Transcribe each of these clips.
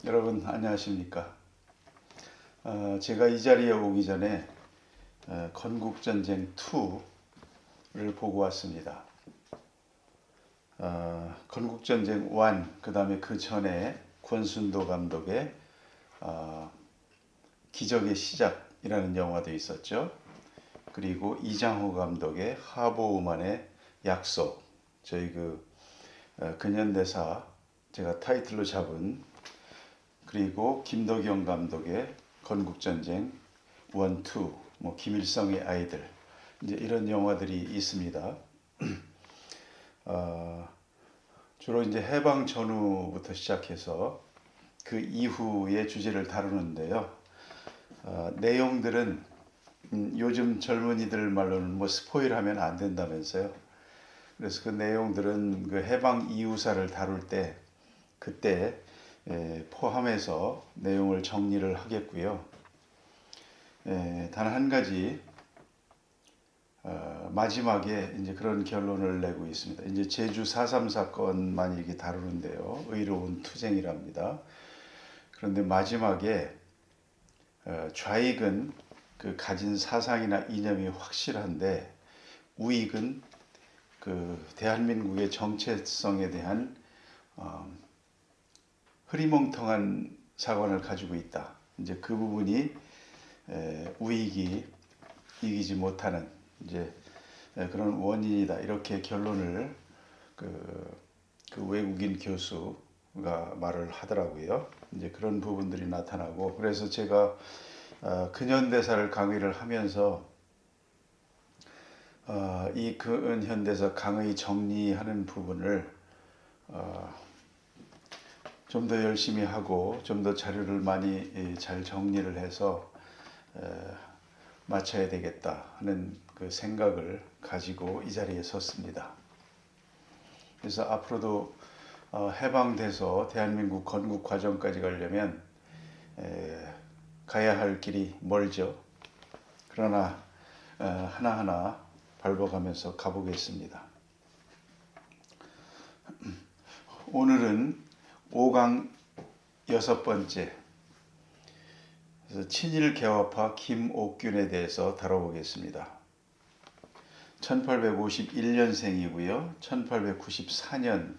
여러분 안녕하십니까? 제가 이 자리에 오기 전에 건국전쟁 2를 보고 왔습니다. 건국전쟁 1, 그 다음에 그 전에 권순도 감독의 기적의 시작이라는 영화도 있었죠. 그리고 이장호 감독의 하보우만의 약속, 저희 근현대사 제가 타이틀로 잡은, 그리고 김도경 감독의 건국전쟁 1, 2, 김일성의 아이들, 이제 이런 영화들이 있습니다. 주로 이제 해방 전후부터 시작해서 그 이후의 주제를 다루는데요. 내용들은 요즘 젊은이들 말로는 스포일하면 안 된다면서요. 그래서 그 내용들은 그 해방 이후사를 다룰 때 그때 포함해서 내용을 정리를 하겠고요. 단 한 가지 마지막에 이제 그런 결론을 내고 있습니다. 이제 제주 4.3 사건만 이렇게 다루는데요. 의로운 투쟁이랍니다. 그런데 마지막에 좌익은 그 가진 사상이나 이념이 확실한데 우익은 그 대한민국의 정체성에 대한 흐리멍텅한 사관을 가지고 있다. 이제 그 부분이 우익이 이기지 못하는 이제 그런 원인이다. 이렇게 결론을 그 외국인 교수가 말을 하더라고요. 이제 그런 부분들이 나타나고, 그래서 제가 근현대사를 강의를 하면서 이 근현대사 강의 정리하는 부분을 좀 더 열심히 하고 좀 더 자료를 많이 잘 정리를 해서 마쳐야 되겠다 하는 그 생각을 가지고 이 자리에 섰습니다. 그래서 앞으로도 해방돼서 대한민국 건국 과정까지 가려면 가야 할 길이 멀죠. 그러나 하나하나 밟아가면서 가보겠습니다. 오늘은 5강 6번째, 그래서 친일 개화파 김옥균에 대해서 다뤄보겠습니다. 1851년생이고요. 1894년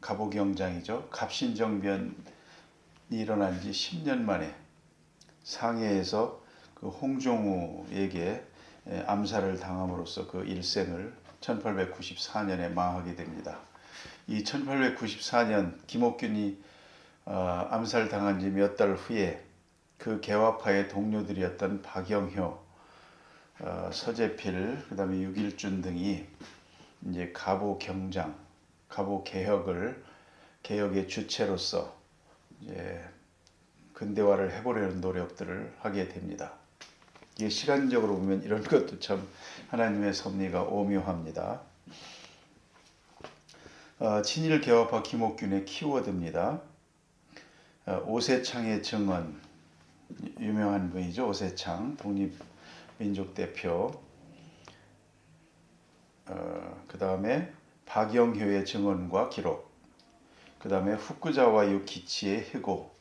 갑오경장이죠. 갑신정변이 일어난 지 10년 만에 상해에서 그 홍종우에게 암살을 당함으로써 그 일생을 1894년에 마하게 됩니다. 이 1894년 김옥균이 암살당한 지 몇 달 후에 그 개화파의 동료들이었던 박영효, 서재필, 그 다음에 유길준 등이 이제 갑오경장, 개혁의 주체로서 이제 근대화를 해보려는 노력들을 하게 됩니다. 이게 시간적으로 보면 이런 것도 참 하나님의 섭리가 오묘합니다. 친일 개화파 김옥균의 키워드입니다. 오세창의 증언, 유명한 분이죠. 오세창, 독립민족 대표. 그 다음에 박영효의 증언과 기록. 그 다음에 후쿠자와 유키치의 해고,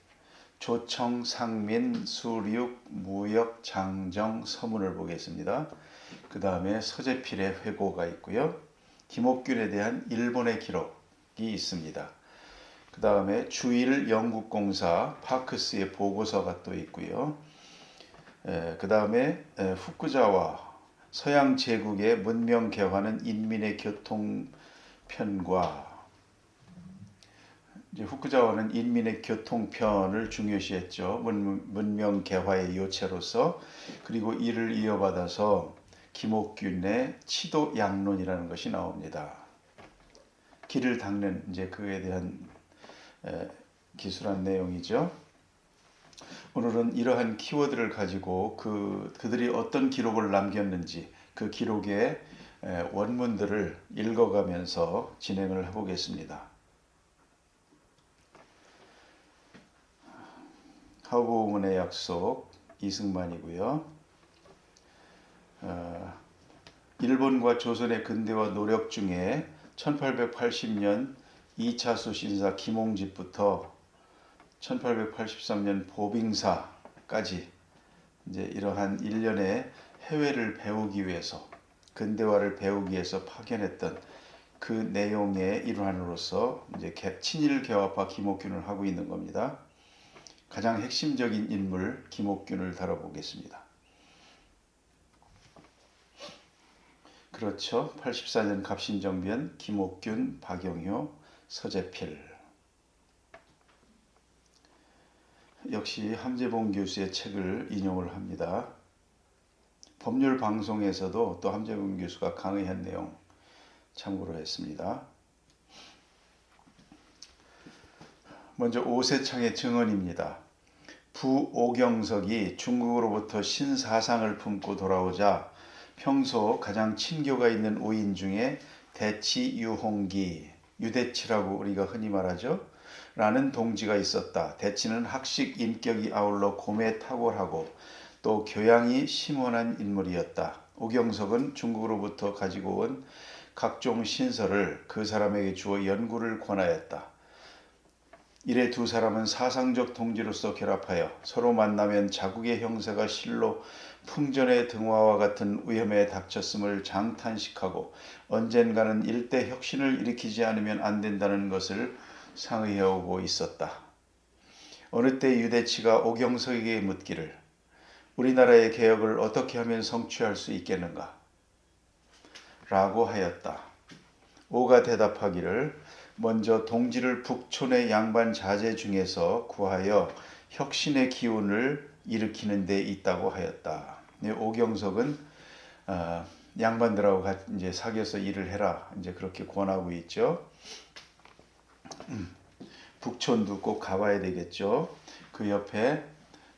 조청, 상민, 수륙, 무역, 장정, 서문을 보겠습니다. 그 다음에 서재필의 회고가 있고요. 김옥균에 대한 일본의 기록이 있습니다. 그 다음에 주일 영국공사 파크스의 보고서가 또 있고요. 그 다음에 후쿠자와 서양 제국의 문명 개화는 인민의 교통편과, 이제 후쿠자와는 인민의 교통편을 중요시했죠. 문명 개화의 요체로서. 그리고 이를 이어받아서 김옥균의 치도 양론이라는 것이 나옵니다. 길을 닦는 이제 그에 대한 기술한 내용이죠. 오늘은 이러한 키워드를 가지고 그들이 어떤 기록을 남겼는지 그 기록의 원문들을 읽어가면서 진행을 해보겠습니다. 하보우문의 약속, 이승만이고요. 일본과 조선의 근대화 노력 중에 1880년 2차 수신사 김홍집부터 1883년 보빙사까지 이제 이러한 일련의 해외를 배우기 위해서 근대화를 배우기 위해서 파견했던 그 내용의 일환으로서 이제 친일 개화파 김옥균을 하고 있는 겁니다. 가장 핵심적인 인물 김옥균을 다뤄보겠습니다. 그렇죠. 84년 갑신정변 김옥균, 박영효, 서재필. 역시 함재봉 교수의 책을 인용을 합니다. 법률 방송에서도 또 함재봉 교수가 강의한 내용 참고로 했습니다. 먼저 오세창의 증언입니다. 부 오경석이 중국으로부터 신사상을 품고 돌아오자 평소 가장 친교가 있는 우인 중에 대치 유홍기, 유대치라고 우리가 흔히 말하죠. 라는 동지가 있었다. 대치는 학식 인격이 아울러 고매 탁월하고 또 교양이 심원한 인물이었다. 오경석은 중국으로부터 가지고 온 각종 신설을 그 사람에게 주어 연구를 권하였다. 이래 두 사람은 사상적 동지로서 결합하여 서로 만나면 자국의 형세가 실로 풍전의 등화와 같은 위험에 닥쳤음을 장탄식하고 언젠가는 일대 혁신을 일으키지 않으면 안 된다는 것을 상의해오고 있었다. 어느 때 유대치가 오경석에게 묻기를 우리나라의 개혁을 어떻게 하면 성취할 수 있겠는가? 라고 하였다. 오가 대답하기를 먼저 동지를 북촌의 양반 자제 중에서 구하여 혁신의 기운을 일으키는 데 있다고 하였다. 오경석은 양반들하고 이제 사귀어서 일을 해라 이제 그렇게 권하고 있죠. 북촌도 꼭 가봐야 되겠죠. 그 옆에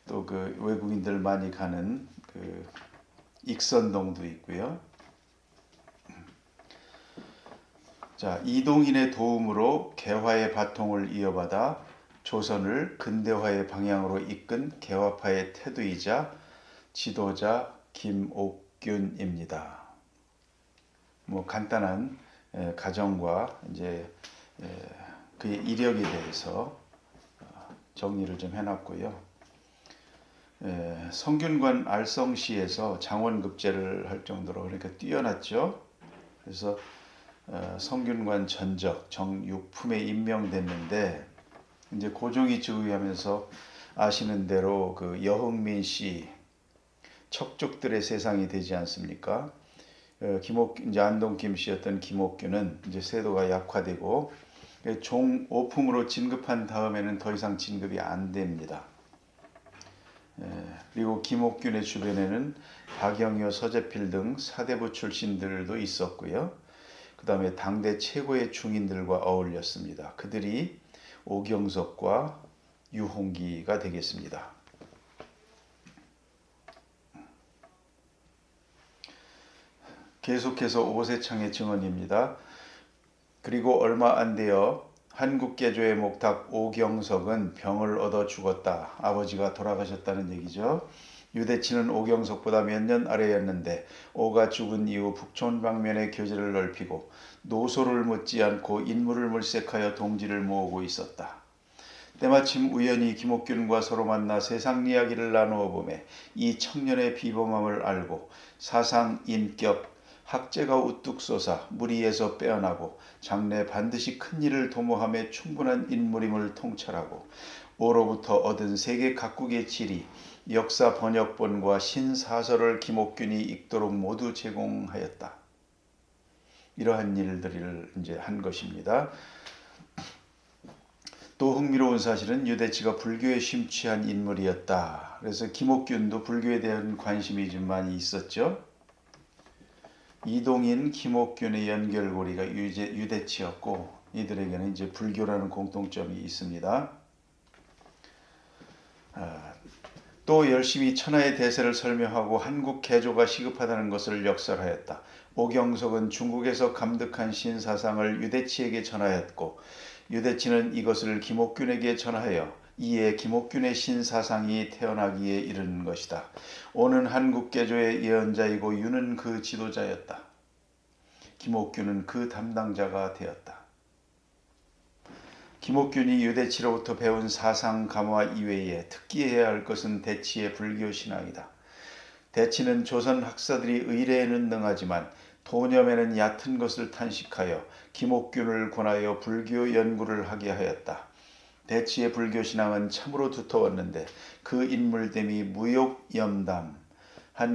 또 그 외국인들 많이 가는 그 익선동도 있고요. 자, 이동인의 도움으로 개화의 바통을 이어받아 조선을 근대화의 방향으로 이끈 개화파의 태두이자 지도자 김옥균입니다. 뭐 간단한 가정과 이제 그의 이력에 대해서 정리를 좀 해놨고요. 성균관 알성시에서 장원급제를 할 정도로 그러니까 뛰어났죠. 그래서 성균관 전적 정육품에 임명됐는데 이제 고종이 즉위하면서 아시는 대로 그 여흥민 씨 척족들의 세상이 되지 않습니까? 이제 안동김 씨였던 김옥균은 이제 세도가 약화되고 종 오품으로 진급한 다음에는 더 이상 진급이 안 됩니다. 그리고 김옥균의 주변에는 박영효, 서재필 등 사대부 출신들도 있었고요. 그 다음에 당대 최고의 중인들과 어울렸습니다. 그들이 오경석과 유홍기가 되겠습니다. 계속해서 오세창의 증언입니다. 그리고 얼마 안 되어 한국개조의 목탁 오경석은 병을 얻어 죽었다. 아버지가 돌아가셨다는 얘기죠. 유대치는 오경석보다 몇 년 아래였는데 오가 죽은 이후 북촌 방면의 교제를 넓히고 노소를 묻지 않고 인물을 물색하여 동지를 모으고 있었다. 때마침 우연히 김옥균과 서로 만나 세상 이야기를 나누어 보매 이 청년의 비범함을 알고 사상, 인격, 학제가 우뚝 솟아 무리에서 빼어나고 장래 반드시 큰 일을 도모함에 충분한 인물임을 통찰하고 오로부터 얻은 세계 각국의 지리, 역사 번역본과 신사설을 김옥균이 읽도록 모두 제공하였다. 이러한 일들을 이제 한 것입니다. 또 흥미로운 사실은 유대치가 불교에 심취한 인물이었다. 그래서 김옥균도 불교에 대한 관심이 좀 많이 있었죠. 이동인, 김옥균의 연결고리가 유대치였고 이들에게는 이제 불교라는 공통점이 있습니다. 또 열심히 천하의 대세를 설명하고 한국 개조가 시급하다는 것을 역설하였다. 오경석은 중국에서 감득한 신사상을 유대치에게 전하였고 유대치는 이것을 김옥균에게 전하여 이에 김옥균의 신사상이 태어나기에 이른 것이다. 오는 한국개조의 예언자이고 유는 그 지도자였다. 김옥균은 그 담당자가 되었다. 김옥균이 유대치로부터 배운 사상 감화 이외에 특기해야 할 것은 대치의 불교 신앙이다. 대치는 조선 학사들이 의례에는 능하지만 도념에는 얕은 것을 탄식하여 김옥균을 권하여 불교 연구를 하게 하였다. 대치의 불교 신앙은 참으로 두터웠는데 그 인물됨이 무욕염담한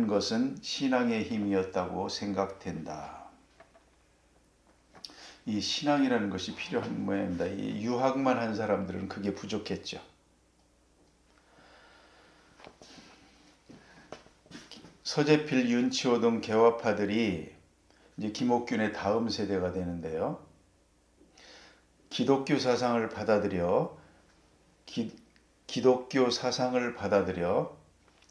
것은 신앙의 힘이었다고 생각된다. 이 신앙이라는 것이 필요한 모양입니다. 이 유학만 한 사람들은 그게 부족했죠. 서재필, 윤치호 등 개화파들이 이제 김옥균의 다음 세대가 되는데요. 기독교 사상을 받아들여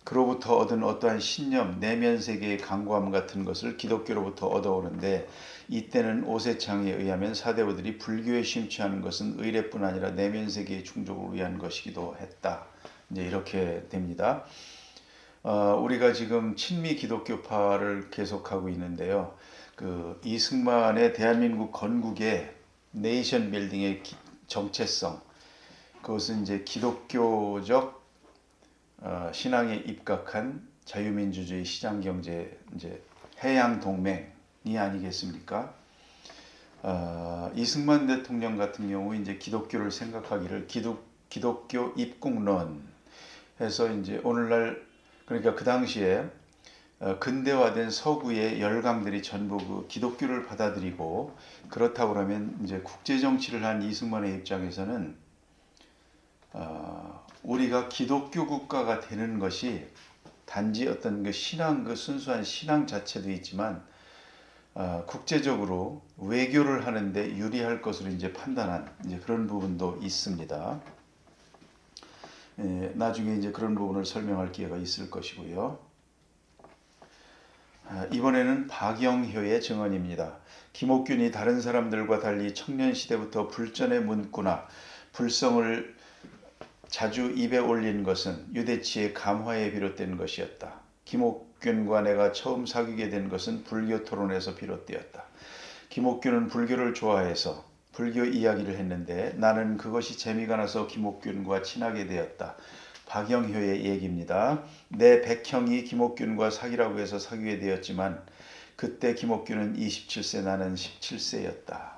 그로부터 얻은 어떠한 신념, 내면 세계의 강구함 같은 것을 기독교로부터 얻어오는데 이때는 오세창에 의하면 사대부들이 불교에 심취하는 것은 의례뿐 아니라 내면 세계의 충족을 위한 것이기도 했다. 이제 이렇게 됩니다. 우리가 지금 친미 기독교파를 계속하고 있는데요. 그 이승만의 대한민국 건국의 네이션 빌딩의 정체성, 그것은 이제 기독교적 신앙에 입각한 자유민주주의 시장경제 이제 해양 동맹이 아니겠습니까? 이승만 대통령 같은 경우 이제 기독교를 생각하기를 기독교 입국론 해서 이제 오늘날 그러니까 그 당시에 근대화된 서구의 열강들이 전부 그 기독교를 받아들이고 그렇다고 그러면 이제 국제 정치를 한 이승만의 입장에서는 우리가 기독교 국가가 되는 것이 단지 어떤 그 신앙, 그 순수한 신앙 자체도 있지만 국제적으로 외교를 하는데 유리할 것으로 이제 판단한 이제 그런 부분도 있습니다. 나중에 이제 그런 부분을 설명할 기회가 있을 것이고요. 이번에는 박영효의 증언입니다. 김옥균이 다른 사람들과 달리 청년 시대부터 불전의 문구나 불성을 자주 입에 올린 것은 유대치의 감화에 비롯된 것이었다. 김옥균과 내가 처음 사귀게 된 것은 불교 토론에서 비롯되었다. 김옥균은 불교를 좋아해서 불교 이야기를 했는데 나는 그것이 재미가 나서 김옥균과 친하게 되었다. 박영효의 얘기입니다. 내 백형이 김옥균과 사귀라고 해서 사귀게 되었지만 그때 김옥균은 27세, 나는 17세였다.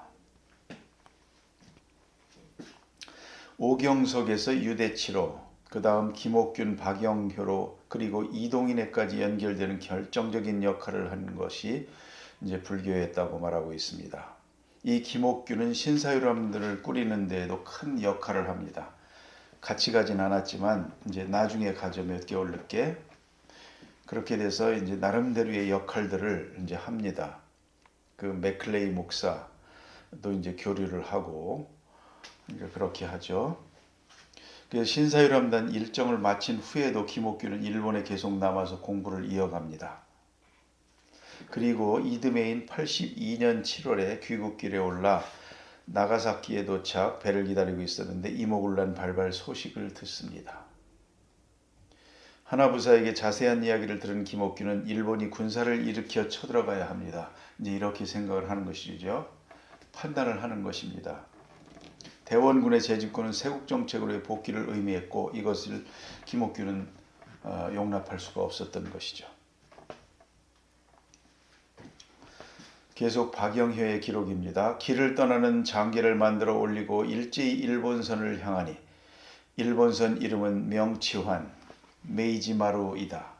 오경석에서 유대치로, 그 다음 김옥균, 박영효로, 그리고 이동인에까지 연결되는 결정적인 역할을 한 것이 이제 불교였다고 말하고 있습니다. 이 김옥균은 신사유람들을 꾸리는 데에도 큰 역할을 합니다. 같이 가진 않았지만 이제 나중에 가죠. 몇 개월 늦게. 그렇게 돼서 이제 나름대로의 역할들을 이제 합니다. 그 맥클레이 목사도 이제 교류를 하고 이제 그렇게 하죠. 그래서 신사유람단 일정을 마친 후에도 김옥균은 일본에 계속 남아서 공부를 이어갑니다. 그리고 이듬해인 82년 7월에 귀국길에 올라 나가사키에 도착, 배를 기다리고 있었는데 이모군란 발발 소식을 듣습니다. 하나부사에게 자세한 이야기를 들은 김옥균은 일본이 군사를 일으켜 쳐들어가야 합니다. 이제 이렇게 생각을 하는 것이죠. 판단을 하는 것입니다. 대원군의 재집권은 세국정책으로의 복귀를 의미했고 이것을 김옥균은 용납할 수가 없었던 것이죠. 계속 박영효의 기록입니다. 길을 떠나는 장계를 만들어 올리고 일제히 일본선을 향하니 일본선 이름은 명치환, 메이지마루이다.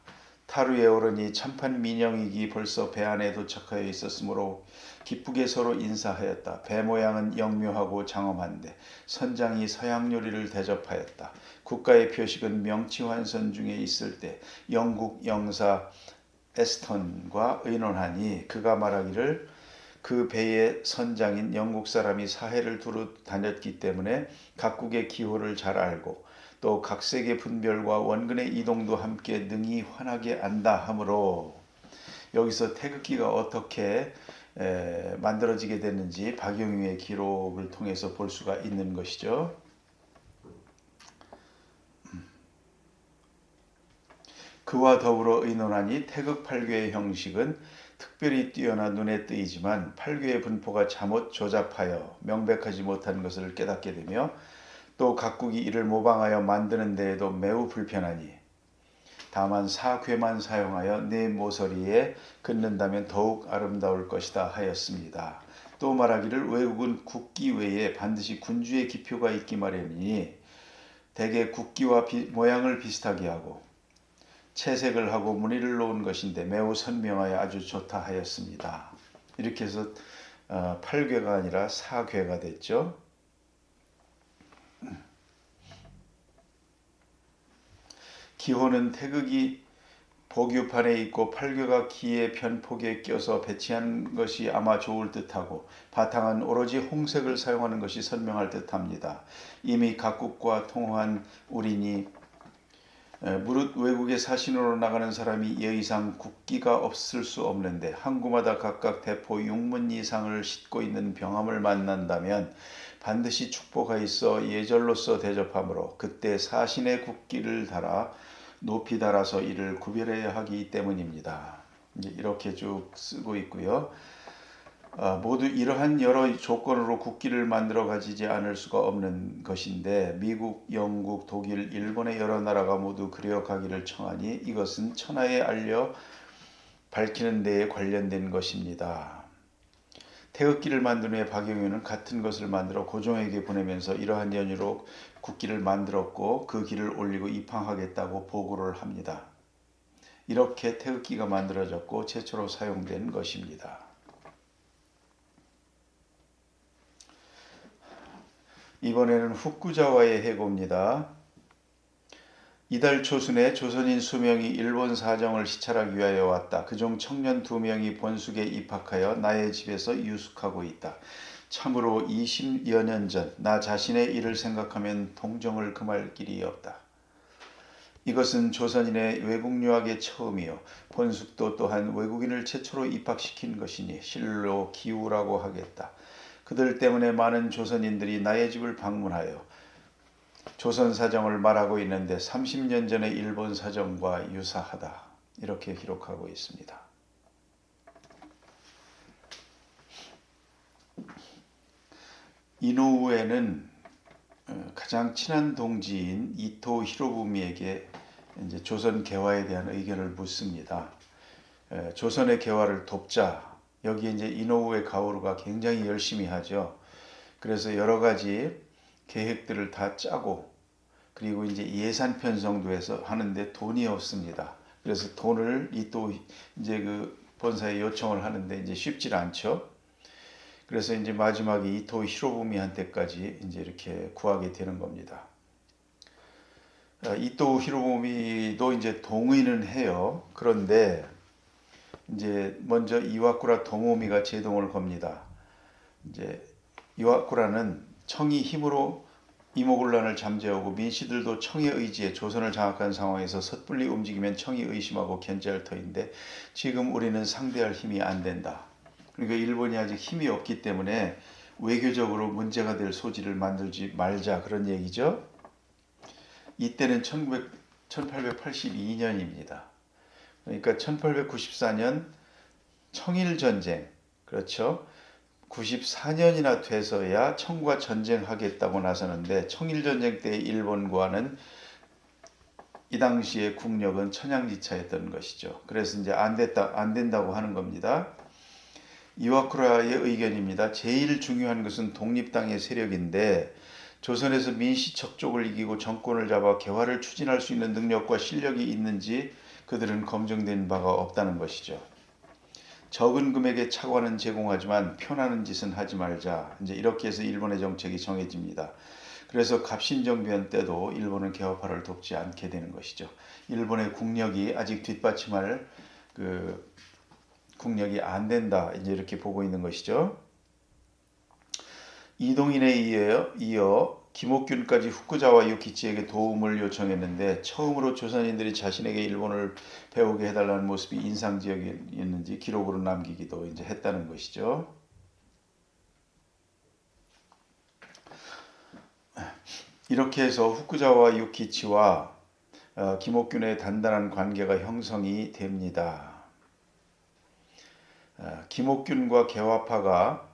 타루에 오르니 참판 민영익이 벌써 배 안에 도착하여 있었으므로 기쁘게 서로 인사하였다. 배 모양은 영묘하고 장엄한데 선장이 서양 요리를 대접하였다. 국가의 표식은 명치환선 중에 있을 때 영국 영사 에스턴과 의논하니 그가 말하기를 그 배의 선장인 영국 사람이 사해를 두루 다녔기 때문에 각국의 기호를 잘 알고 또 각색의 분별과 원근의 이동도 함께 능히 환하게 안다 하므로 여기서 태극기가 어떻게 만들어지게 됐는지 박영효의 기록을 통해서 볼 수가 있는 것이죠. 그와 더불어 의논하니 태극 8궤의 형식은 특별히 뛰어나 눈에 띄지만 팔괘의 분포가 잘못 조잡하여 명백하지 못한 것을 깨닫게 되며 또 각국이 이를 모방하여 만드는 데에도 매우 불편하니 다만 사궤만 사용하여 네 모서리에 긋는다면 더욱 아름다울 것이다 하였습니다. 또 말하기를 외국은 국기 외에 반드시 군주의 기표가 있기 마련이니 대개 국기와 모양을 비슷하게 하고 채색을 하고 무늬를 놓은 것인데 매우 선명하여 아주 좋다 하였습니다. 이렇게 해서 8궤가 아니라 4궤가 됐죠. 기호는 태극이 복유판에 있고 8궤가 기의 편폭에 껴서 배치한 것이 아마 좋을 듯하고 바탕은 오로지 홍색을 사용하는 것이 선명할 듯합니다. 이미 각국과 통화한 우리니 무릇 외국에 사신으로 나가는 사람이 예의상 국기가 없을 수 없는데 항구마다 각각 대포 6문 이상을 싣고 있는 병함을 만난다면 반드시 축보가 있어 예절로서 대접하므로 그때 사신의 국기를 달아 높이 달아서 이를 구별해야 하기 때문입니다. 이제 이렇게 쭉 쓰고 있고요. 모두 이러한 여러 조건으로 국기를 만들어 가지지 않을 수가 없는 것인데 미국, 영국, 독일, 일본의 여러 나라가 모두 그려가기를 청하니 이것은 천하에 알려 밝히는 데에 관련된 것입니다. 태극기를 만든 후에 박영윤은 같은 것을 만들어 고종에게 보내면서 이러한 연유로 국기를 만들었고 그 기를 올리고 입항하겠다고 보고를 합니다. 이렇게 태극기가 만들어졌고 최초로 사용된 것입니다. 이번에는 훅구자와의 해고입니다. 이달 초순에 조선인 수명이 일본 사정을 시찰하기 위하여 왔다. 그중 청년 2명이 본숙에 입학하여 나의 집에서 유숙하고 있다. 참으로 20여 년 전 나 자신의 일을 생각하면 동정을 금할 길이 없다. 이것은 조선인의 외국 유학의 처음이요 본숙도 또한 외국인을 최초로 입학시킨 것이니 실로 기우라고 하겠다. 그들 때문에 많은 조선인들이 나의 집을 방문하여 조선 사정을 말하고 있는데 30년 전의 일본 사정과 유사하다. 이렇게 기록하고 있습니다. 이노우에는 가장 친한 동지인 이토 히로부미에게 이제 조선 개화에 대한 의견을 묻습니다. 조선의 개화를 돕자. 여기 이제 이노우에 가오루가 굉장히 열심히 하죠. 그래서 여러 가지 계획들을 다 짜고 그리고 이제 예산 편성도 해서 하는데 돈이 없습니다. 그래서 돈을 이또 이제 그 본사에 요청을 하는데 이제 쉽지 않죠. 그래서 이제 마지막에 이토 히로부미한테까지 이제 이렇게 구하게 되는 겁니다. 이토 히로부미도 이제 동의는 해요. 그런데 이제 먼저 이와쿠라 도모미가 제동을 겁니다. 이제 이와쿠라는 청이 힘으로 이모군란을 잠재우고 민씨들도 청의 의지에 조선을 장악한 상황에서 섣불리 움직이면 청이 의심하고 견제할 터인데 지금 우리는 상대할 힘이 안 된다. 그러니까 일본이 아직 힘이 없기 때문에 외교적으로 문제가 될 소지를 만들지 말자 그런 얘기죠. 이때는 1882년입니다. 그러니까 1894년 청일전쟁, 그렇죠. 94년이나 돼서야 청과 전쟁하겠다고 나서는데 청일전쟁 때 일본과는 이 당시의 국력은 천양지차였던 것이죠. 그래서 이제 안 된다고 하는 겁니다. 이와쿠라의 의견입니다. 제일 중요한 것은 독립당의 세력인데 조선에서 민씨 척족을 이기고 정권을 잡아 개화를 추진할 수 있는 능력과 실력이 있는지 그들은 검증된 바가 없다는 것이죠. 적은 금액의 차관은 제공하지만 편하는 짓은 하지 말자. 이제 이렇게 해서 일본의 정책이 정해집니다. 그래서 갑신정변 때도 일본은 개화파를 돕지 않게 되는 것이죠. 일본의 국력이 아직 뒷받침할 국력이 안 된다. 이제 이렇게 보고 있는 것이죠. 이동인에 이어 김옥균까지 후쿠자와 유키치에게 도움을 요청했는데 처음으로 조선인들이 자신에게 일본을 배우게 해달라는 모습이 인상적이었는지 기록으로 남기기도 이제 했다는 것이죠. 이렇게 해서 후쿠자와 유키치와 김옥균의 단단한 관계가 형성이 됩니다. 김옥균과 개화파가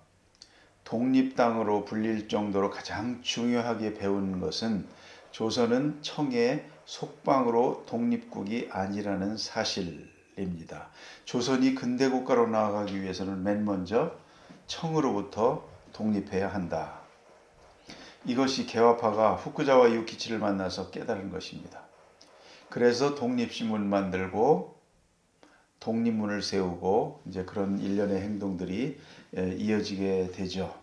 독립당으로 불릴 정도로 가장 중요하게 배운 것은 조선은 청의 속방으로 독립국이 아니라는 사실입니다. 조선이 근대국가로 나아가기 위해서는 맨 먼저 청으로부터 독립해야 한다. 이것이 개화파가 후쿠자와 유키치를 만나서 깨달은 것입니다. 그래서 독립신문 만들고 독립문을 세우고 이제 그런 일련의 행동들이 이어지게 되죠.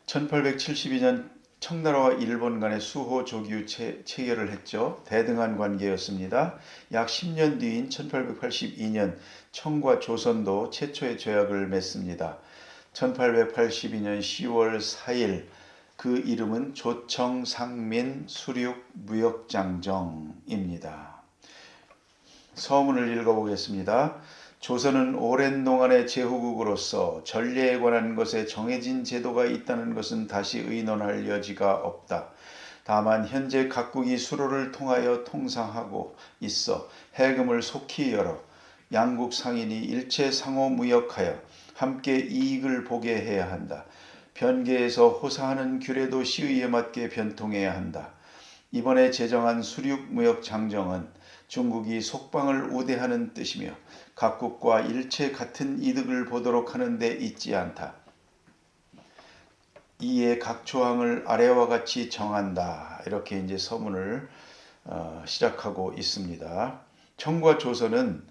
1872년 청나라와 일본 간의 수호 조규 체결을 했죠. 대등한 관계였습니다. 약 10년 뒤인 1882년 청과 조선도 최초의 조약을 맺습니다. 1882년 10월 4일 그 이름은 조청상민 수륙무역장정입니다. 서문을 읽어보겠습니다. 조선은 오랜 동안의 제후국으로서 전례에 관한 것에 정해진 제도가 있다는 것은 다시 의논할 여지가 없다. 다만 현재 각국이 수로를 통하여 통상하고 있어 해금을 속히 열어 양국 상인이 일체 상호 무역하여 함께 이익을 보게 해야 한다. 변계에서 호사하는 규례도 시의에 맞게 변통해야 한다. 이번에 제정한 수륙무역장정은 중국이 속방을 우대하는 뜻이며 각국과 일체 같은 이득을 보도록 하는 데 있지 않다. 이에 각 조항을 아래와 같이 정한다. 이렇게 이제 서문을 시작하고 있습니다. 청과 조선은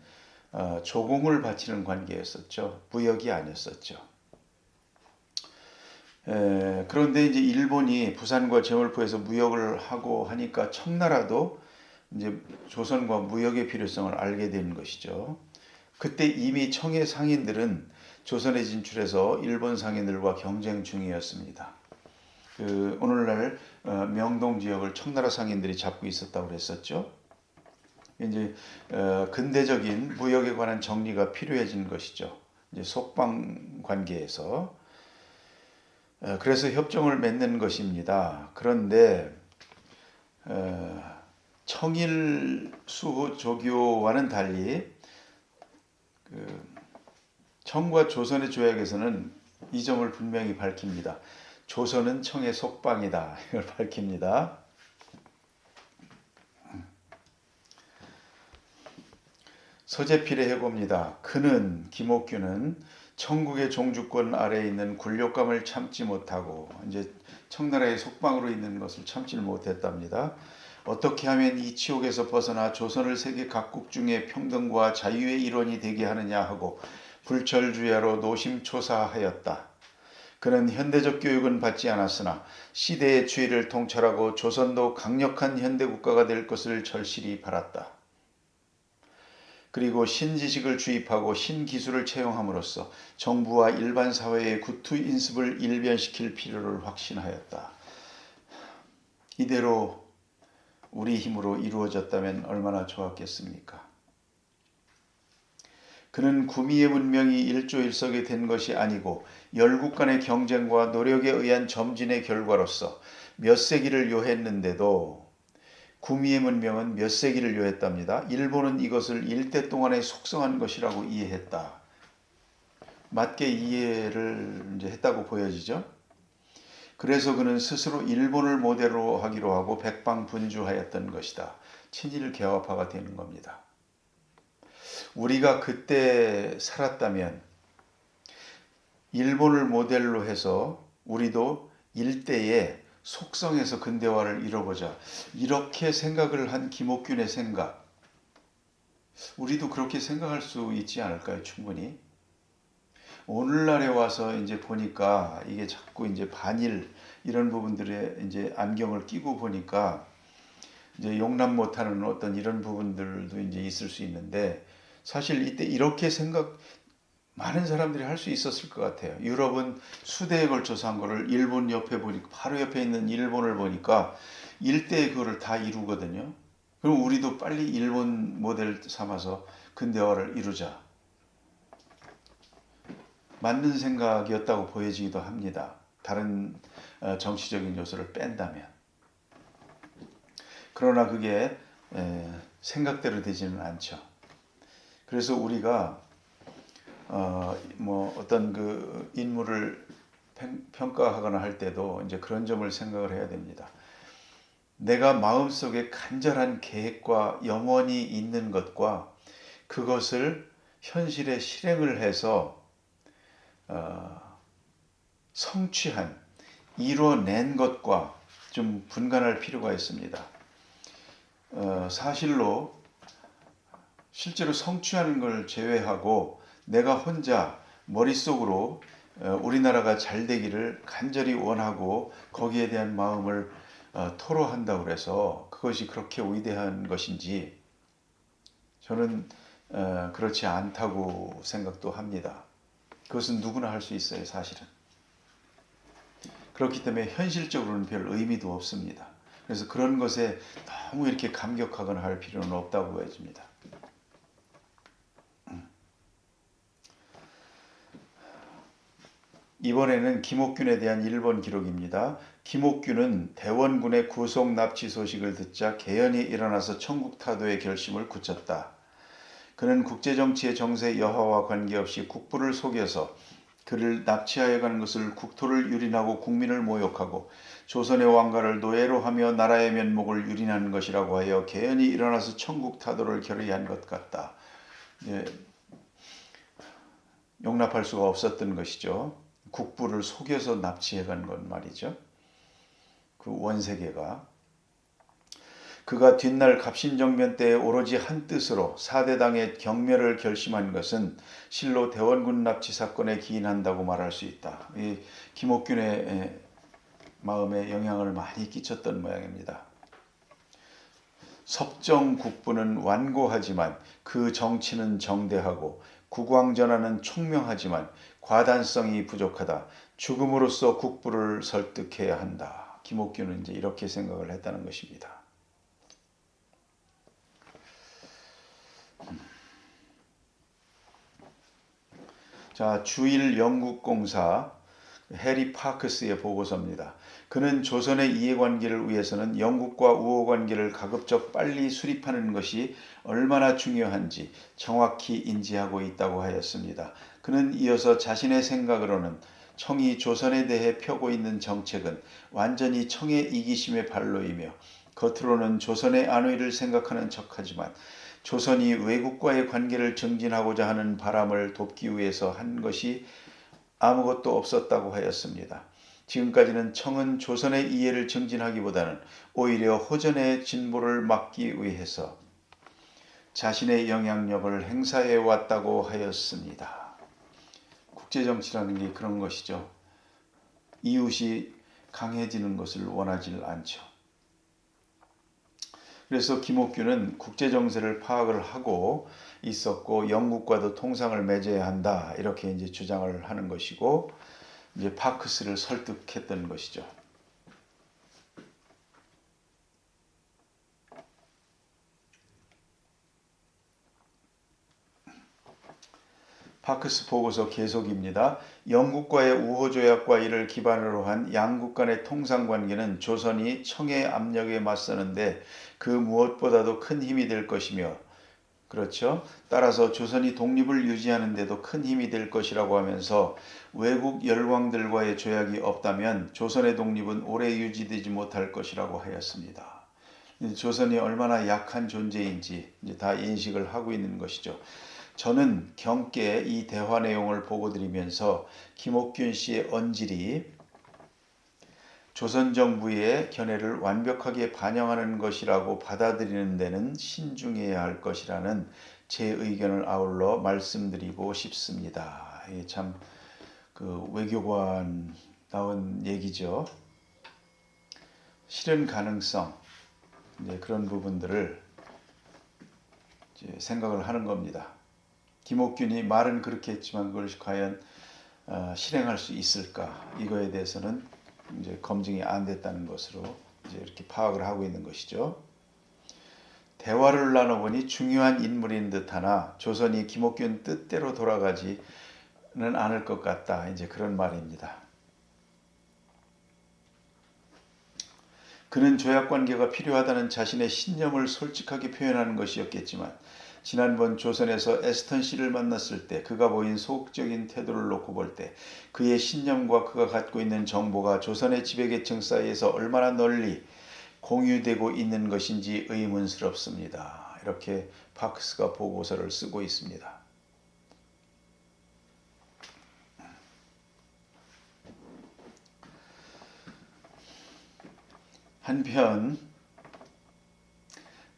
조공을 바치는 관계였었죠. 무역이 아니었었죠. 그런데 이제 일본이 부산과 제물포에서 무역을 하고 하니까 청나라도 이제 조선과 무역의 필요성을 알게 된 것이죠. 그때 이미 청의 상인들은 조선에 진출해서 일본 상인들과 경쟁 중이었습니다. 오늘날 명동 지역을 청나라 상인들이 잡고 있었다고 그랬었죠. 이제 근대적인 무역에 관한 정리가 필요해진 것이죠. 이제 속방 관계에서 그래서 협정을 맺는 것입니다. 그런데 청일 수호 조교와는 달리 청과 조선의 조약에서는 이 점을 분명히 밝힙니다. 조선은 청의 속방이다. 이걸 밝힙니다. 서재필의 해고입니다. 그는 김옥균은 청국의 종주권 아래에 있는 굴욕감을 참지 못하고 이제 청나라의 속방으로 있는 것을 참지 못했답니다. 어떻게 하면 이 치욕에서 벗어나 조선을 세계 각국 중에 평등과 자유의 일원이 되게 하느냐 하고 불철주야로 노심초사하였다. 그는 현대적 교육은 받지 않았으나 시대의 추이를 통찰하고 조선도 강력한 현대국가가 될 것을 절실히 바랐다. 그리고 신지식을 주입하고 신기술을 채용함으로써 정부와 일반 사회의 구투 인습을 일변시킬 필요를 확신하였다. 이대로 우리 힘으로 이루어졌다면 얼마나 좋았겠습니까? 그는 구미의 문명이 일조일석이 된 것이 아니고 열국 간의 경쟁과 노력에 의한 점진의 결과로서 몇 세기를 요했는데도 구미의 문명은 몇 세기를 요했답니다. 일본은 이것을 일대 동안에 속성한 것이라고 이해했다. 맞게 이해를 이제 했다고 보여지죠. 그래서 그는 스스로 일본을 모델로 하기로 하고 백방분주하였던 것이다. 친일 개화파가 되는 겁니다. 우리가 그때 살았다면 일본을 모델로 해서 우리도 일대에 속성에서 근대화를 이뤄보자. 이렇게 생각을 한 김옥균의 생각. 우리도 그렇게 생각할 수 있지 않을까요? 충분히. 오늘날에 와서 이제 보니까 이게 자꾸 이제 반일 이런 부분들에 이제 안경을 끼고 보니까 이제 용납 못하는 어떤 이런 부분들도 이제 있을 수 있는데 사실 이때 이렇게 많은 사람들이 할 수 있었을 것 같아요. 유럽은 수대에 걸쳐서 한 거를 일본 옆에 보니까 바로 옆에 있는 일본을 보니까 일대에 그거를 다 이루거든요. 그럼 우리도 빨리 일본 모델 삼아서 근대화를 이루자. 맞는 생각이었다고 보여지기도 합니다. 다른 정치적인 요소를 뺀다면. 그러나 그게 생각대로 되지는 않죠. 그래서 우리가 어떤 그 인물을 평가하거나 할 때도 이제 그런 점을 생각을 해야 됩니다. 내가 마음속에 간절한 계획과 염원이 있는 것과 그것을 현실에 실행을 해서 성취한, 이뤄낸 것과 좀 분간할 필요가 있습니다. 실제로 성취하는 걸 제외하고 내가 혼자 머릿속으로 우리나라가 잘 되기를 간절히 원하고 거기에 대한 마음을 토로한다고 해서 그것이 그렇게 위대한 것인지 저는 그렇지 않다고 생각도 합니다. 그것은 누구나 할 수 있어요, 사실은. 그렇기 때문에 현실적으로는 별 의미도 없습니다. 그래서 그런 것에 너무 이렇게 감격하거나 할 필요는 없다고 보여집니다. 이번에는 김옥균에 대한 일본 기록입니다. 김옥균은 대원군의 구속 납치 소식을 듣자 개연히 일어나서 청국타도의 결심을 굳혔다. 그는 국제정치의 정세 여하와 관계없이 국부를 속여서 그를 납치하여 가는 것을 국토를 유린하고 국민을 모욕하고 조선의 왕가를 노예로 하며 나라의 면목을 유린하는 것이라고 하여 개연히 일어나서 청국타도를 결의한 것 같다. 용납할 수가 없었던 것이죠. 국부를 속여서 납치해 간 건 말이죠. 그 원세계가. 그가 뒷날 갑신정변 때에 오로지 한 뜻으로 사대당의 경멸을 결심한 것은 실로 대원군 납치 사건에 기인한다고 말할 수 있다. 이 김옥균의 마음에 영향을 많이 끼쳤던 모양입니다. 섭정 국부는 완고하지만 그 정치는 정대하고 국왕전하는 총명하지만 과단성이 부족하다. 죽음으로써 국부를 설득해야 한다. 김옥균은 이제 이렇게 생각을 했다는 것입니다. 자, 주일 영국공사 해리 파크스의 보고서입니다. 그는 조선의 이해관계를 위해서는 영국과 우호관계를 가급적 빨리 수립하는 것이 얼마나 중요한지 정확히 인지하고 있다고 하였습니다. 그는 이어서 자신의 생각으로는 청이 조선에 대해 펴고 있는 정책은 완전히 청의 이기심의 발로이며 겉으로는 조선의 안위를 생각하는 척하지만 조선이 외국과의 관계를 증진하고자 하는 바람을 돕기 위해서 한 것이 아무것도 없었다고 하였습니다. 지금까지는 청은 조선의 이해를 증진하기보다는 오히려 호전의 진보를 막기 위해서 자신의 영향력을 행사해 왔다고 하였습니다. 국제정치라는 게 그런 것이죠. 이웃이 강해지는 것을 원하지 않죠. 그래서 김옥균은 국제정세를 파악을 하고 있었고 영국과도 통상을 맺어야 한다 이렇게 이제 주장을 하는 것이고 이제 파크스를 설득했던 것이죠. 파크스 보고서 계속입니다. 영국과의 우호조약과 이를 기반으로 한 양국 간의 통상관계는 조선이 청의 압력에 맞서는데 그 무엇보다도 큰 힘이 될 것이며 그렇죠. 따라서 조선이 독립을 유지하는 데도 큰 힘이 될 것이라고 하면서 외국 열왕들과의 조약이 없다면 조선의 독립은 오래 유지되지 못할 것이라고 하였습니다. 조선이 얼마나 약한 존재인지 이제 다 인식을 하고 있는 것이죠. 저는 경께 이 대화 내용을 보고 드리면서 김옥균 씨의 언질이 조선 정부의 견해를 완벽하게 반영하는 것이라고 받아들이는 데는 신중해야 할 것이라는 제 의견을 아울러 말씀드리고 싶습니다. 이게 참 그 외교관 나온 얘기죠. 실현 가능성 이제 그런 부분들을 이제 생각을 하는 겁니다. 김옥균이 말은 그렇게 했지만 그걸 과연 실행할 수 있을까? 이거에 대해서는 이제 검증이 안 됐다는 것으로 이제 이렇게 파악을 하고 있는 것이죠. 대화를 나눠보니 중요한 인물인 듯하나 조선이 김옥균 뜻대로 돌아가지는 않을 것 같다. 이제 그런 말입니다. 그는 조약 관계가 필요하다는 자신의 신념을 솔직하게 표현하는 것이었겠지만 지난번 조선에서 에스턴 씨를 만났을 때 그가 보인 소극적인 태도를 놓고 볼 때 그의 신념과 그가 갖고 있는 정보가 조선의 지배계층 사이에서 얼마나 널리 공유되고 있는 것인지 의문스럽습니다. 이렇게 파크스가 보고서를 쓰고 있습니다. 한편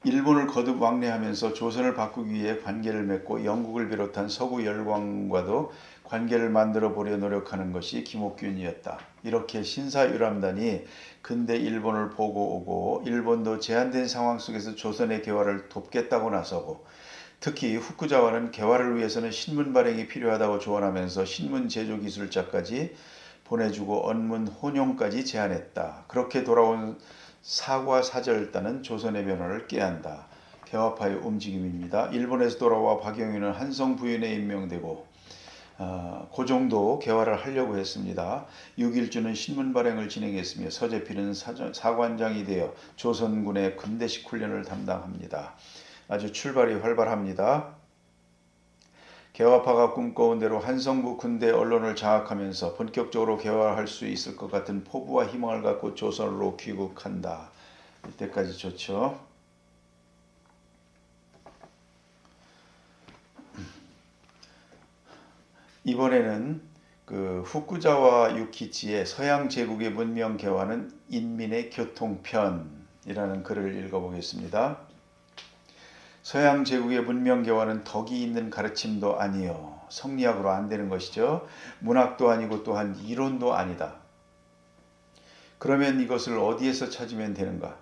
일본을 거듭 왕래하면서 조선을 바꾸기 위해 관계를 맺고 영국을 비롯한 서구 열강과도 관계를 만들어 보려 노력하는 것이 김옥균이었다. 이렇게 신사유람단이 근대 일본을 보고 오고 일본도 제한된 상황 속에서 조선의 개화를 돕겠다고 나서고 특히 후쿠자와는 개화를 위해서는 신문 발행이 필요하다고 조언하면서 신문 제조 기술자까지 보내주고 언문 혼용까지 제안했다. 그렇게 돌아온 사과사절단은 조선의 변화를 깨한다. 개화파의 움직임입니다. 일본에서 돌아와 박영윤은 한성 부윤에 임명되고 그 개화를 하려고 했습니다. 6일주는 신문 발행을 진행했으며 서재필은 사관장이 되어 조선군의 군대식 훈련을 담당합니다. 아주 출발이 활발합니다. 개화파가 꿈꿔온 대로 한성부 군대 언론을 장악하면서 본격적으로 개화할 수 있을 것 같은 포부와 희망을 갖고 조선으로 귀국한다. 이때까지 좋죠. 이번에는 그 후쿠자와 유키치의 서양 제국의 문명 개화는 인민의 교통편이라는 글을 읽어보겠습니다. 서양 제국의 문명 개화는 덕이 있는 가르침도 아니요. 성리학으로 안 되는 것이죠. 문학도 아니고 또한 이론도 아니다. 그러면 이것을 어디에서 찾으면 되는가?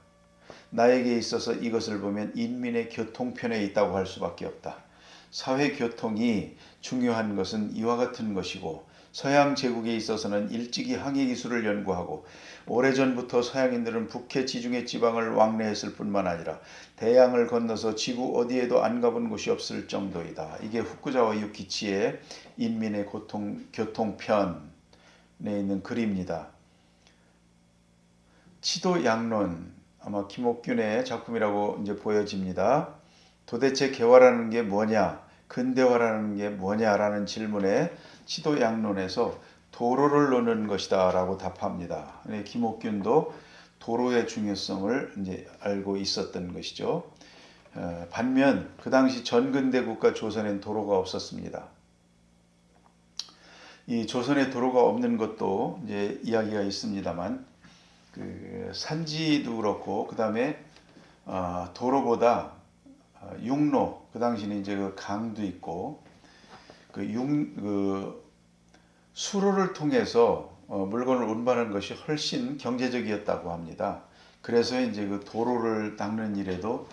나에게 있어서 이것을 보면 인민의 교통편에 있다고 할 수밖에 없다. 사회교통이 중요한 것은 이와 같은 것이고 서양 제국에 있어서는 일찍이 항해기술을 연구하고 오래전부터 서양인들은 북해 지중해 지방을 왕래했을 뿐만 아니라 대양을 건너서 지구 어디에도 안 가본 곳이 없을 정도이다. 이게 후쿠자와 유키치의 인민의 교통편에 있는 글입니다. 치도양론, 아마 김옥균의 작품이라고 이제 보여집니다. 도대체 개화라는 게 뭐냐, 근대화라는 게 뭐냐라는 질문에 치도양론에서 도로를 놓는 것이다 라고 답합니다. 김옥균도 도로의 중요성을 이제 알고 있었던 것이죠. 반면 그 당시 전근대 국가 조선엔 도로가 없었습니다. 이 조선에 도로가 없는 것도 이제 이야기가 있습니다만 그 산지도 그렇고 그 다음에 도로보다 육로, 그 당시는 이제 그 강도 있고 그 수로를 통해서 물건을 운반하는 것이 훨씬 경제적이었다고 합니다. 그래서 이제 그 도로를 닦는 일에도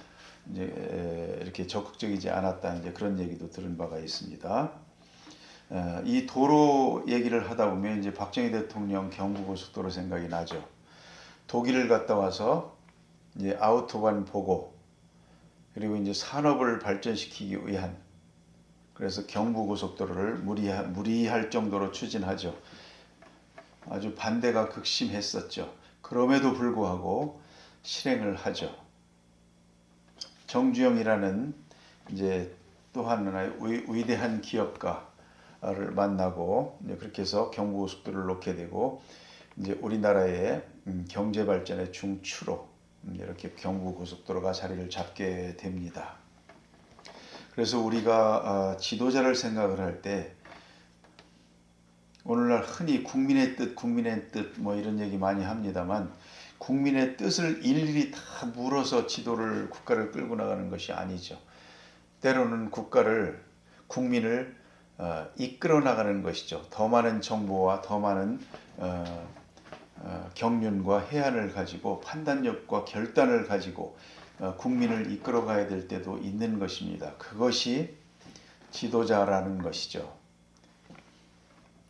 이제 이렇게 적극적이지 않았다, 이제 그런 얘기도 들은 바가 있습니다. 이 도로 얘기를 하다 보면 이제 박정희 대통령 경부고속도로 생각이 나죠. 독일을 갔다 와서 이제 아우토반 보고 그리고 이제 산업을 발전시키기 위한, 그래서 경부고속도로를 무리할 정도로 추진하죠. 아주 반대가 극심했었죠. 그럼에도 불구하고 실행을 하죠. 정주영이라는 이제 또 하나의 위대한 기업가를 만나고 이제 그렇게 해서 경부고속도로를 놓게 되고 이제 우리나라의 경제 발전의 중추로 이렇게 경부고속도로가 자리를 잡게 됩니다. 그래서 우리가 지도자를 생각을 할 때 오늘날 흔히 국민의 뜻 뭐 이런 얘기 많이 합니다만 국민의 뜻을 일일이 다 물어서 국가를 끌고 나가는 것이 아니죠. 때로는 국민을 이끌어 나가는 것이죠. 더 많은 정보와 더 많은 경륜과 해안을 가지고 판단력과 결단을 가지고 국민을 이끌어 가야 될 때도 있는 것입니다. 그것이 지도자라는 것이죠.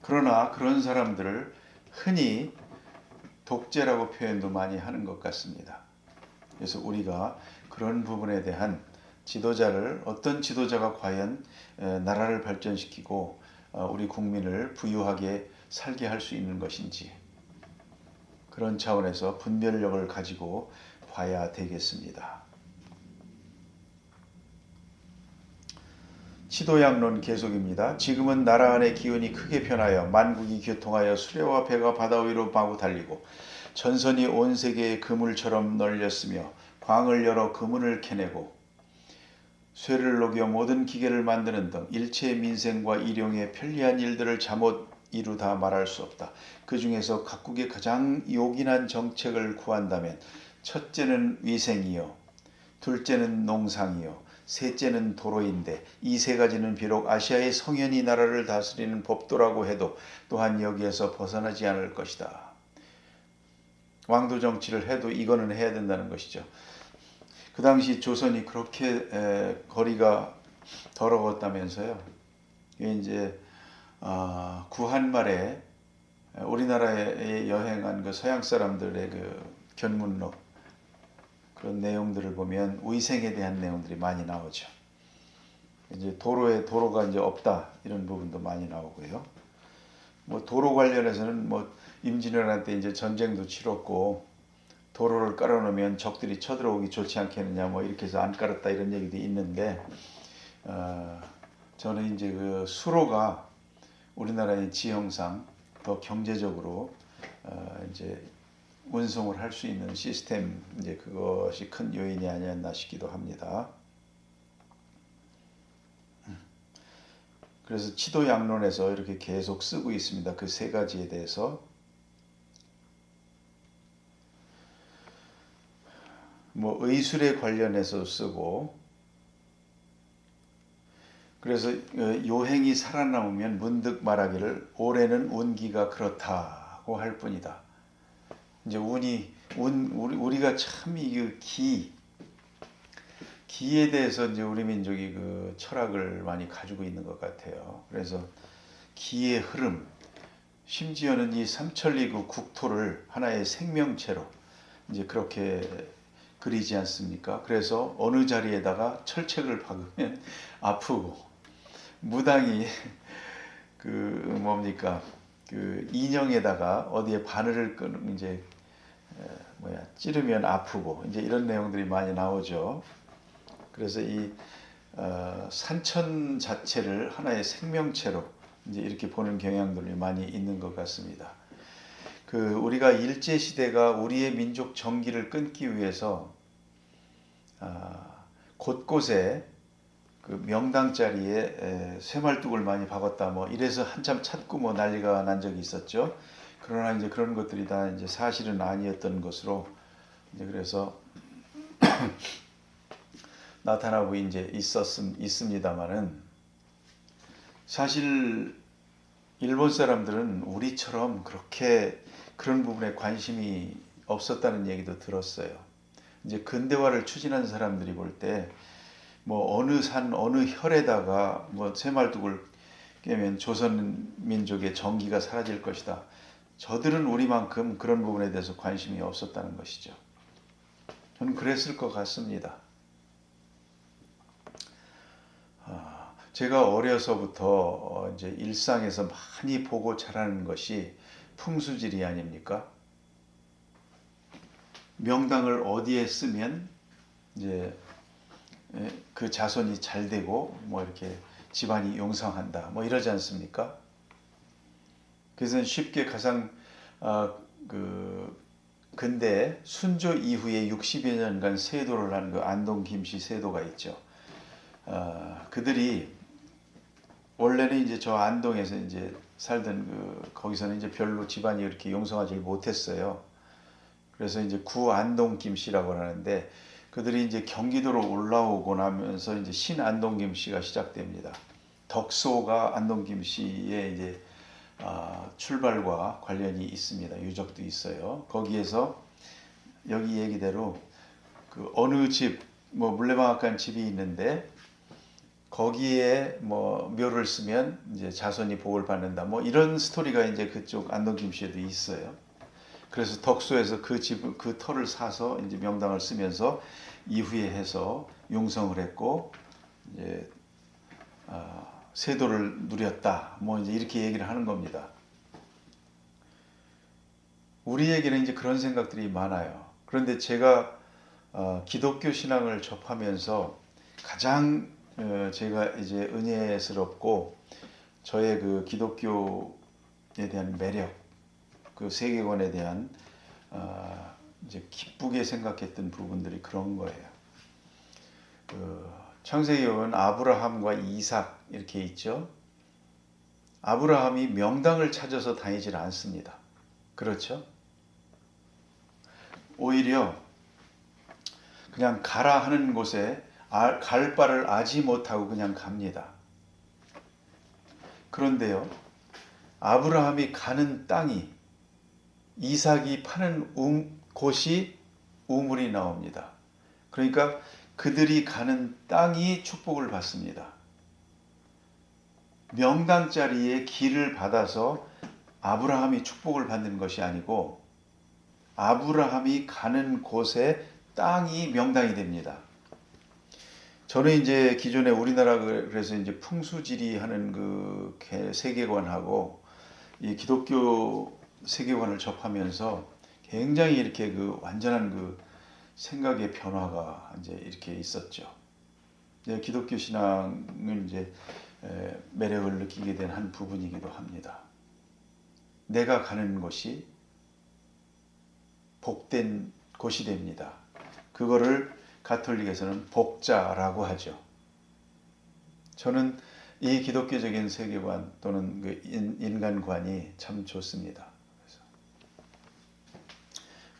그러나 그런 사람들을 흔히 독재라고 표현도 많이 하는 것 같습니다. 그래서 우리가 그런 부분에 대한 지도자를, 어떤 지도자가 과연 나라를 발전시키고 우리 국민을 부유하게 살게 할 수 있는 것인지, 그런 차원에서 분별력을 가지고 봐야 되겠습니다. 치도양론 계속입니다. 지금은 나라 안의 기운이 크게 변하여 만국이 교통하여 수레와 배가 바다 위로 마구 달리고 전선이 온 세계에 그물처럼 널렸으며 광을 열어 그물을 캐내고 쇠를 녹여 모든 기계를 만드는 등 일체의 민생과 일용의 편리한 일들을 잠옷 이루다 말할 수 없다. 그 중에서 각국의 가장 요긴한 정책을 구한다면 첫째는 위생이요, 둘째는 농상이요, 셋째는 도로인데 이 세 가지는 비록 아시아의 성현이 나라를 다스리는 법도라고 해도 또한 여기에서 벗어나지 않을 것이다. 왕도 정치를 해도 이거는 해야 된다는 것이죠. 그 당시 조선이 그렇게 거리가 더러웠다면서요. 이게 이제 구한 말에 우리나라에 여행한 그 서양 사람들의 그 견문록 그런 내용들을 보면 위생에 대한 내용들이 많이 나오죠. 이제 도로가 이제 없다 이런 부분도 많이 나오고요. 뭐 도로 관련해서는 뭐 임진왜란 때 이제 전쟁도 치렀고 도로를 깔아놓으면 적들이 쳐들어오기 좋지 않겠느냐 뭐 이렇게 해서 안 깔았다 이런 얘기도 있는데 저는 이제 그 수로가 우리나라의 지형상 더 경제적으로 이제 운송을 할 수 있는 시스템 이제 그것이 큰 요인이 아니었나 싶기도 합니다. 그래서 치도양론에서 이렇게 계속 쓰고 있습니다. 그 세 가지에 대해서 뭐 의술에 관련해서 쓰고 그래서 요행이 살아남으면 문득 말하기를 올해는 운기가 그렇다고 할 뿐이다. 이제 우리가 참 이 기에 대해서 이제 우리 민족이 그 철학을 많이 가지고 있는 것 같아요. 그래서 기의 흐름, 심지어는 이 삼천리 그 국토를 하나의 생명체로 이제 그렇게 그리지 않습니까? 그래서 어느 자리에다가 철책을 박으면 아프고 무당이 그 뭡니까? 그 인형에다가 어디에 바늘을 이제 찌르면 아프고 이제 이런 내용들이 많이 나오죠. 그래서 이 산천 자체를 하나의 생명체로 이제 이렇게 보는 경향들이 많이 있는 것 같습니다. 그 우리가 일제 시대가 우리의 민족 정기를 끊기 위해서 곳곳에 그 명당 자리에 쇠말뚝을 많이 박았다 뭐 이래서 한참 찾고 뭐 난리가 난 적이 있었죠. 그러나 이제 그런 것들이 다 이제 사실은 아니었던 것으로 이제 그래서 나타나고 이제 있습니다만은 사실 일본 사람들은 우리처럼 그렇게 그런 부분에 관심이 없었다는 얘기도 들었어요. 이제 근대화를 추진한 사람들이 볼 때 뭐 어느 산 어느 혈에다가 뭐 쇠말뚝을 깨면 조선 민족의 정기가 사라질 것이다. 저들은 우리만큼 그런 부분에 대해서 관심이 없었다는 것이죠. 저는 그랬을 것 같습니다. 제가 어려서부터 이제 일상에서 많이 보고 자라는 것이 풍수지리 아닙니까? 명당을 어디에 쓰면 이제 그 자손이 잘 되고 뭐 이렇게 집안이 용성한다 뭐 이러지 않습니까? 그래서 쉽게 가장 그 근대 순조 이후에 60여 년간 세도를 한 그 안동 김씨 세도가 있죠. 그들이 원래는 이제 저 안동에서 이제 살던 거기서는 이제 별로 집안이 이렇게 용성하지 못했어요. 그래서 이제 구 안동 김씨라고 하는데 그들이 이제 경기도로 올라오고 나면서 이제 신안동 김씨가 시작됩니다. 덕소가 안동 김씨의 이제 출발과 관련이 있습니다. 유적도 있어요. 거기에서 여기 얘기대로 그 어느 집 뭐 물레방앗간 집이 있는데 거기에 뭐 묘를 쓰면 이제 자손이 복을 받는다. 뭐 이런 스토리가 이제 그쪽 안동 김씨에도 있어요. 그래서 덕소에서 그 터를 사서 이제 명당을 쓰면서 이후에 해서 용성을 했고 이제 세도를 누렸다. 뭐 이제 이렇게 얘기를 하는 겁니다. 우리에게는 이제 그런 생각들이 많아요. 그런데 제가 기독교 신앙을 접하면서 가장 제가 이제 은혜스럽고 저의 그 기독교에 대한 매력, 그 세계관에 대한 이제 기쁘게 생각했던 부분들이 그런 거예요. 창세기에 보면 아브라함과 이삭 이렇게 있죠. 아브라함이 명당을 찾아서 다니질 않습니다. 그렇죠? 오히려 그냥 가라 하는 곳에 갈 바를 아지 못하고 그냥 갑니다. 그런데요, 아브라함이 가는 땅이 이삭이 파는 곳이 우물이 나옵니다. 그러니까 그들이 가는 땅이 축복을 받습니다. 명당 자리에 길을 받아서 아브라함이 축복을 받는 것이 아니고 아브라함이 가는 곳에 땅이 명당이 됩니다. 저는 이제 기존에 우리나라 그래서 이제 풍수지리 하는 그 세계관하고 이 기독교 세계관을 접하면서 굉장히 이렇게 그 완전한 그 생각의 변화가 이제 이렇게 있었죠. 기독교 신앙은 이제 매력을 느끼게 된 한 부분이기도 합니다. 내가 가는 곳이 복된 곳이 됩니다. 그거를 가톨릭에서는 복자라고 하죠. 저는 이 기독교적인 세계관 또는 그 인간관이 참 좋습니다.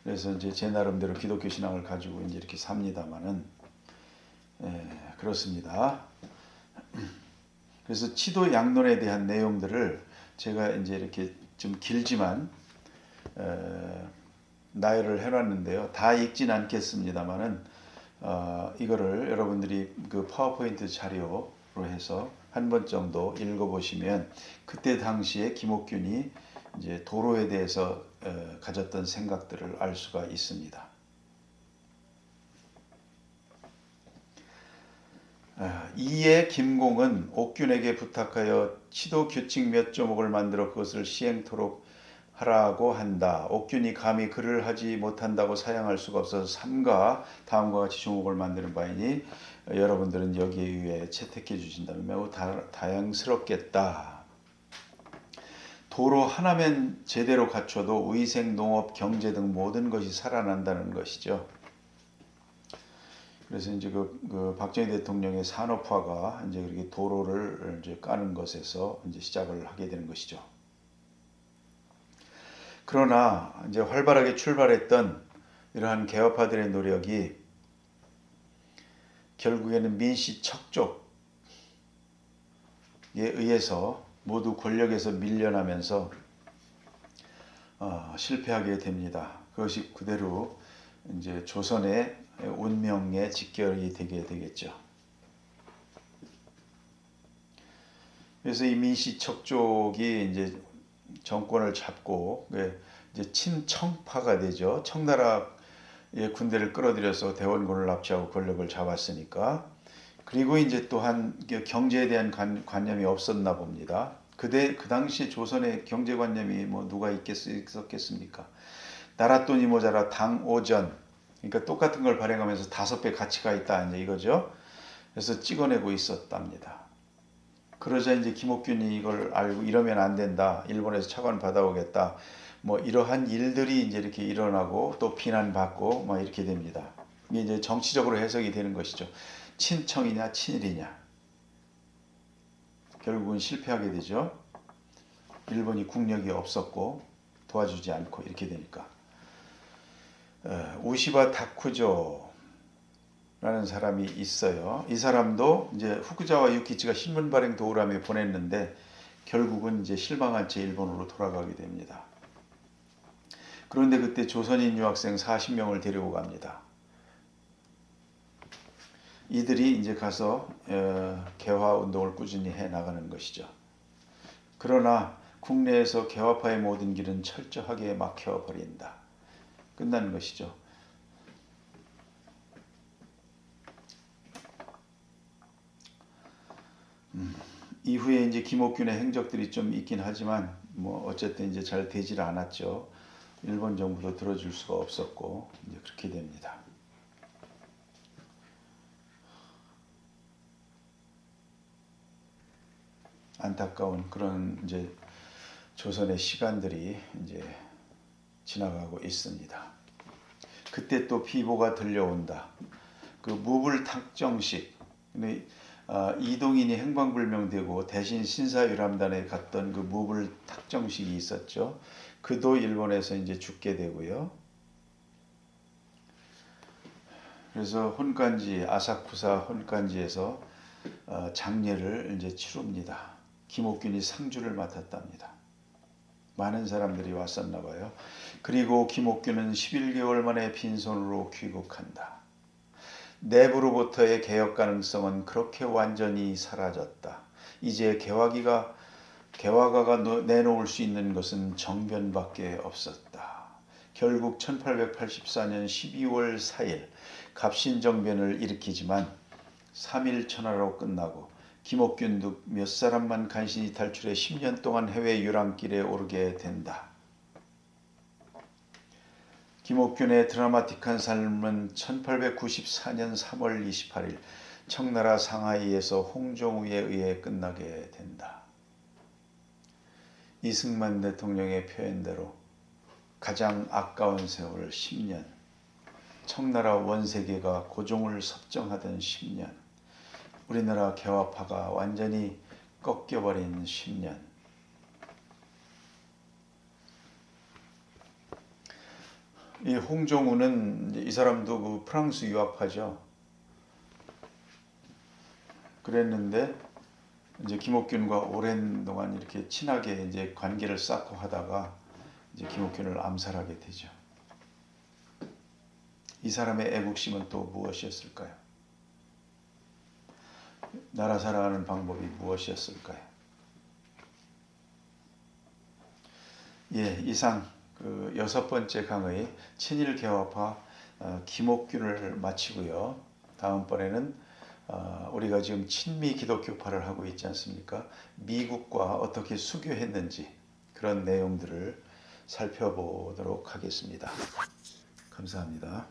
그래서 이제 제 나름대로 기독교 신앙을 가지고 이제 이렇게 삽니다만은 그렇습니다. 그래서 치도 양론에 대한 내용들을 제가 이제 이렇게 좀 길지만 나열을 해놨는데요. 다 읽진 않겠습니다만은 이거를 여러분들이 그 파워포인트 자료로 해서 한 번 정도 읽어보시면 그때 당시에 김옥균이 이제 도로에 대해서 가졌던 생각들을 알 수가 있습니다. 이에 김공은 옥균에게 부탁하여 치도 규칙 몇 조목을 만들어 그것을 시행토록 하라고 한다. 옥균이 감히 그를 하지 못한다고 사양할 수가 없어서 삼가 다음과 같이 조목을 만드는 바이니 여러분들은 여기에 의해 채택해 주신다면 매우 다양스럽겠다. 도로 하나면 제대로 갖춰도 위생, 농업, 경제 등 모든 것이 살아난다는 것이죠. 그래서 이제 그 박정희 대통령의 산업화가 이제 그렇게 도로를 이제 까는 것에서 이제 시작을 하게 되는 것이죠. 그러나 이제 활발하게 출발했던 이러한 개업파들의 노력이 결국에는 민씨 척족에 의해서 모두 권력에서 밀려나면서 실패하게 됩니다. 그것이 그대로 이제 조선의 운명의 직결이 되게 되겠죠. 그래서 이 민씨 척족이 이제 정권을 잡고 이제 친청파가 되죠. 청나라의 군대를 끌어들여서 대원군을 납치하고 권력을 잡았으니까. 그리고 이제 또한 경제에 대한 관념이 없었나 봅니다. 그 당시 조선의 경제관념이 뭐 누가 있었겠습니까? 나랏돈이 모자라 당오전. 그러니까 똑같은 걸 발행하면서 5배 가치가 있다 이제 이거죠. 그래서 찍어내고 있었답니다. 그러자 이제 김옥균이 이걸 알고 이러면 안 된다. 일본에서 차관 받아오겠다. 뭐 이러한 일들이 이제 이렇게 일어나고 또 비난받고 뭐 이렇게 됩니다. 이게 이제 정치적으로 해석이 되는 것이죠. 친청이냐 친일이냐. 결국은 실패하게 되죠. 일본이 국력이 없었고 도와주지 않고 이렇게 되니까. 우시바 다쿠조 라는 사람이 있어요. 이 사람도 이제 후쿠자와 유키치가 신문 발행 도우람에 보냈는데 결국은 이제 실망한 채 일본으로 돌아가게 됩니다. 그런데 그때 조선인 유학생 40명을 데리고 갑니다. 이들이 이제 가서 개화 운동을 꾸준히 해 나가는 것이죠. 그러나 국내에서 개화파의 모든 길은 철저하게 막혀 버린다. 끝나는 것이죠. 이후에 이제 김옥균의 행적들이 좀 있긴 하지만 뭐 어쨌든 이제 잘 되질 않았죠. 일본 정부도 들어줄 수가 없었고 이제 그렇게 됩니다. 안타까운 그런 이제 조선의 시간들이 이제 지나가고 있습니다. 그때 또 비보가 들려온다. 그 무불탁정식, 이동인이 행방불명되고 대신 신사유람단에 갔던 그 무불탁정식이 있었죠. 그도 일본에서 이제 죽게 되고요. 그래서 혼간지 아사쿠사 혼간지에서 장례를 이제 치릅니다. 김옥균이 상주를 맡았답니다. 많은 사람들이 왔었나 봐요. 그리고 김옥균은 11개월 만에 빈손으로 귀국한다. 내부로부터의 개혁 가능성은 그렇게 완전히 사라졌다. 이제 개화가가 내놓을 수 있는 것은 정변밖에 없었다. 결국 1884년 12월 4일 갑신정변을 일으키지만 3일 천하로 끝나고 김옥균도 몇 사람만 간신히 탈출해 10년 동안 해외 유랑길에 오르게 된다. 김옥균의 드라마틱한 삶은 1894년 3월 28일 청나라 상하이에서 홍종우에 의해 끝나게 된다. 이승만 대통령의 표현대로 가장 아까운 세월 10년, 청나라 원세계가 고종을 섭정하던 10년, 우리나라 개화파가 완전히 꺾여버린 10년. 이 홍종우는 이 사람도 그 프랑스 유학파죠. 그랬는데 이제 김옥균과 오랜 동안 이렇게 친하게 이제 관계를 쌓고 하다가 이제 김옥균을 암살하게 되죠. 이 사람의 애국심은 또 무엇이었을까요? 나라 사랑하는 방법이 무엇이었을까요? 예, 이상 그 6번째 강의 친일 개화파 김옥균을 마치고요. 다음번에는 우리가 지금 친미 기독교파를 하고 있지 않습니까? 미국과 어떻게 수교했는지 그런 내용들을 살펴보도록 하겠습니다. 감사합니다.